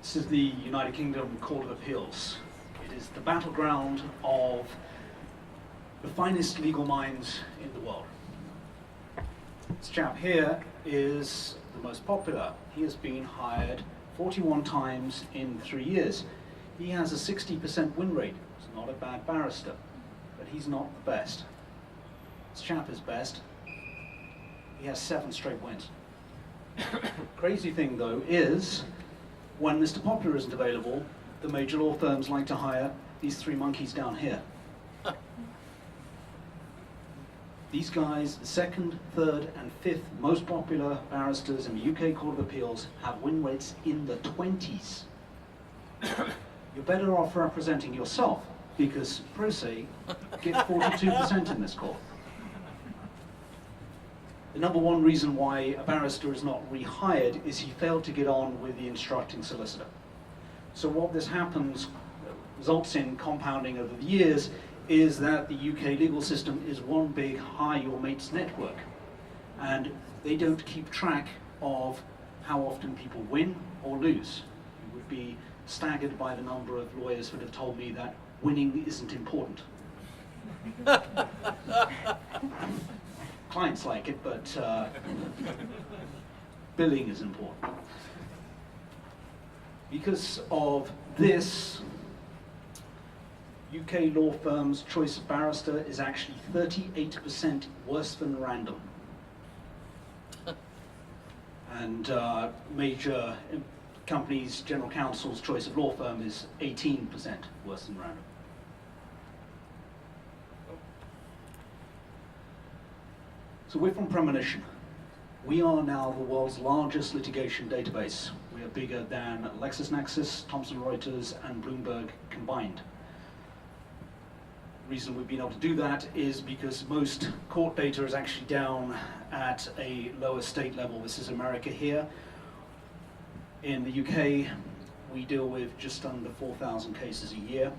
This is the United Kingdom Court of Appeals. It is the battleground of the finest legal minds in the world. This chap here is the most popular. He has been hired 41 times in 3 years. He has a 60% win rate. He's not a bad barrister, but he's not the best. This chap is best. He has 7 straight wins. Crazy thing though is, when Mr. Popular isn't available, the major law firms like to hire these 3 monkeys down here. These guys, the 2nd, 3rd, and 5th most popular barristers in the UK Court of Appeals, have win rates in the 20s. You're better off representing yourself, because pro se get 42% in this court. The number one reason why a barrister is not rehired is he failed to get on with the instructing solicitor. So what this results in compounding over the years is that the UK legal system is one big hire your mate's network, and they don't keep track of how often people win or lose. You would be staggered by the number of lawyers that have told me that winning isn't important. Clients like it, but billing is important. Because of this, UK law firms' choice of barrister is actually 38% worse than random. And major companies' general counsel's choice of law firm is 18% worse than random. So we're from Premonition. We are now the world's largest litigation database. We are bigger than LexisNexis, Thomson Reuters, and Bloomberg combined. The reason we've been able to do that is because most court data is actually down at a lower state level. This is America here. In the UK, we deal with just under 4,000 cases a year.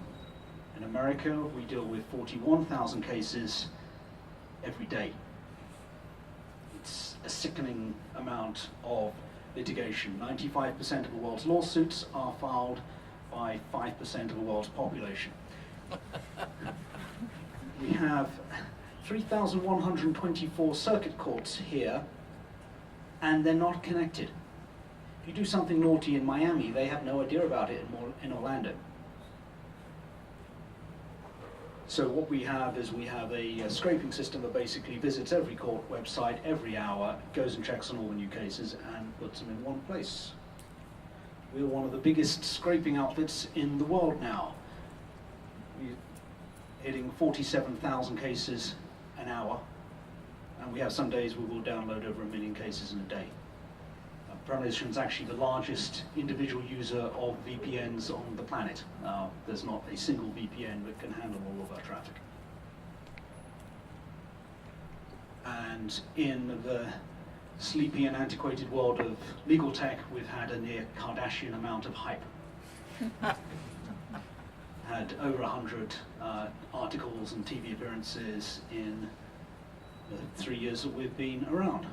In America, we deal with 41,000 cases every day. It's a sickening amount of litigation. 95% of the world's lawsuits are filed by 5% of the world's population. We have 3,124 circuit courts here, and they're not connected. If you do something naughty in Miami, they have no idea about it in Orlando. So what we have is we have a scraping system that basically visits every court website every hour, goes and checks on all the new cases, and puts them in one place. We're one of the biggest scraping outfits in the world now. We're hitting 47,000 cases an hour, and we have some days we will download over 1 million cases in a day. Premonition is actually the largest individual user of VPNs on the planet. There's not a single VPN that can handle all of our traffic. And in the sleepy and antiquated world of legal tech, we've had a near Kardashian amount of hype. Had over 100 articles and TV appearances in the 3 years that we've been around.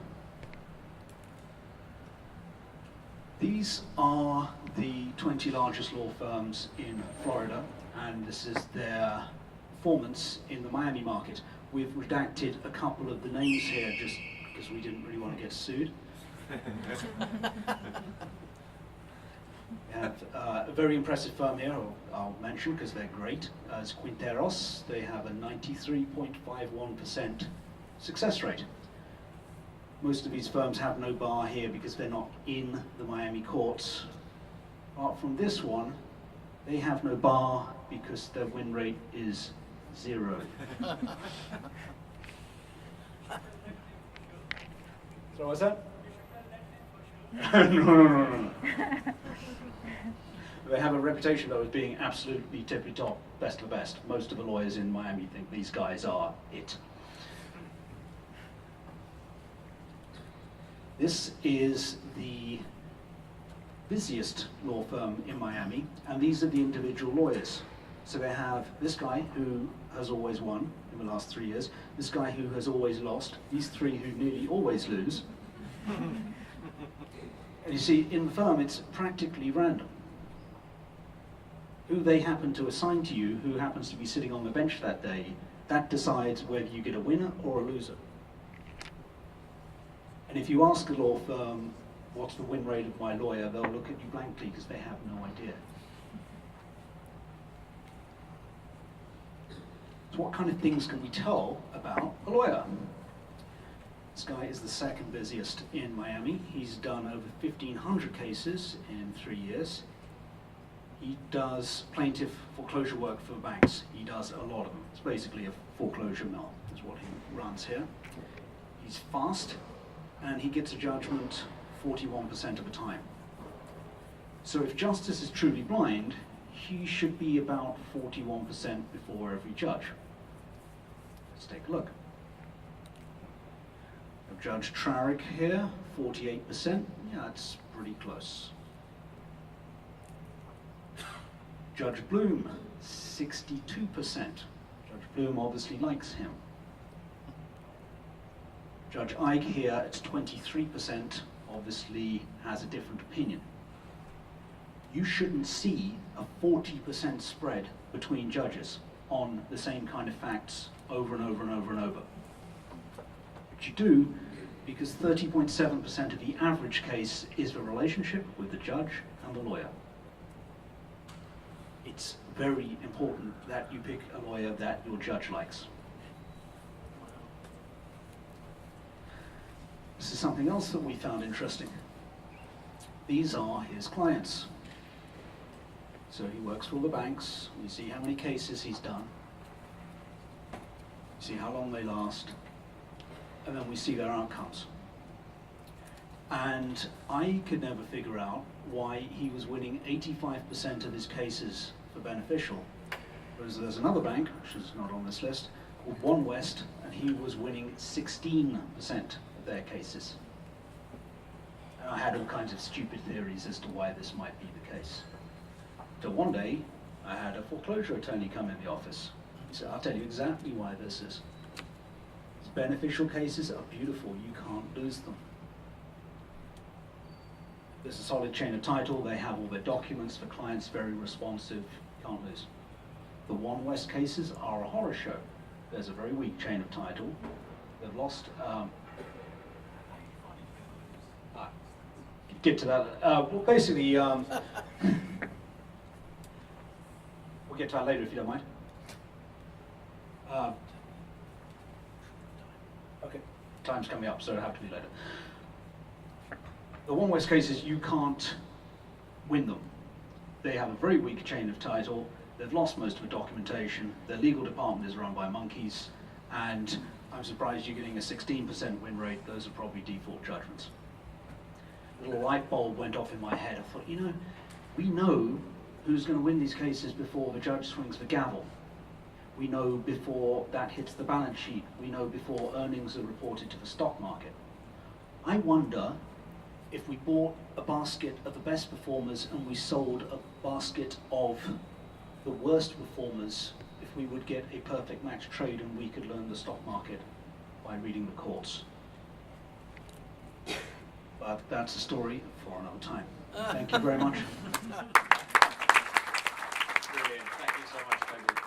These are the 20 largest law firms in Florida, and this is their performance in the Miami market. We've redacted a couple of the names here just because we didn't really want to get sued. We have a very impressive firm here, I'll mention because they're great. It's Quinteros. They have a 93.51% success rate. Most of these firms have no bar here because they're not in the Miami courts. Apart from this one, they have no bar because their win rate is 0. So what's that? No. They have a reputation though as being absolutely tippy top, best of the best. Most of the lawyers in Miami think these guys are it. This is the busiest law firm in Miami, and these are the individual lawyers. So they have this guy who has always won in the last 3 years, this guy who has always lost, these 3 who nearly always lose. And you see, in the firm, it's practically random. who they happen to assign to you, who happens to be sitting on the bench that day, that decides whether you get a winner or a loser. And if you ask a law firm, what's the win rate of my lawyer, they'll look at you blankly because they have no idea. So what kind of things can we tell about a lawyer? This guy is the second busiest in Miami. He's done over 1,500 cases in 3 years. He does plaintiff foreclosure work for banks. He does a lot of them. It's basically a foreclosure mill, is what he runs here. He's fast, and he gets a judgment 41% of the time. So if justice is truly blind, he should be about 41% before every judge. Let's take a look. Judge Trarick here, 48%. Yeah, it's pretty close. Judge Bloom, 62%. Judge Bloom obviously likes him. Judge Ike here, it's 23%, obviously has a different opinion. You shouldn't see a 40% spread between judges on the same kind of facts over and over and over and over. But you do, because 30.7% of the average case is the relationship with the judge and the lawyer. It's very important that you pick a lawyer that your judge likes. This is something else that we found interesting. These are his clients. So he works for all the banks. We see how many cases he's done. See how long they last. And then we see their outcomes. And I could never figure out why he was winning 85% of his cases for beneficial. Whereas there's another bank, which is not on this list, called One West, and he was winning 16% of their cases. And I had all kinds of stupid theories as to why this might be the case. So one day, I had a foreclosure attorney come in the office. He said, I'll tell you exactly why this is. These beneficial cases are beautiful, you can't lose them. There's a solid chain of title, they have all their documents, the client's very responsive, can't lose. The One West cases are a horror show. There's a very weak chain of title. They've lost, get to that, well basically, we'll get to that later if you don't mind. Okay, time's coming up, so it'll have to be later. The One West cases, you can't win them. They have a very weak chain of title, they've lost most of the documentation, their legal department is run by monkeys, and I'm surprised you're getting a 16% win rate. Those are probably default judgments. A little light bulb went off in my head. I thought, you know, we know who's going to win these cases before the judge swings the gavel. We know before that hits the balance sheet. We know before earnings are reported to the stock market. I wonder if we bought a basket of the best performers and we sold a basket of the worst performers, if we would get a perfect match trade and we could learn the stock market by reading the courts. But that's a story for another time. Thank you very much. Brilliant. Thank you so much, Toby.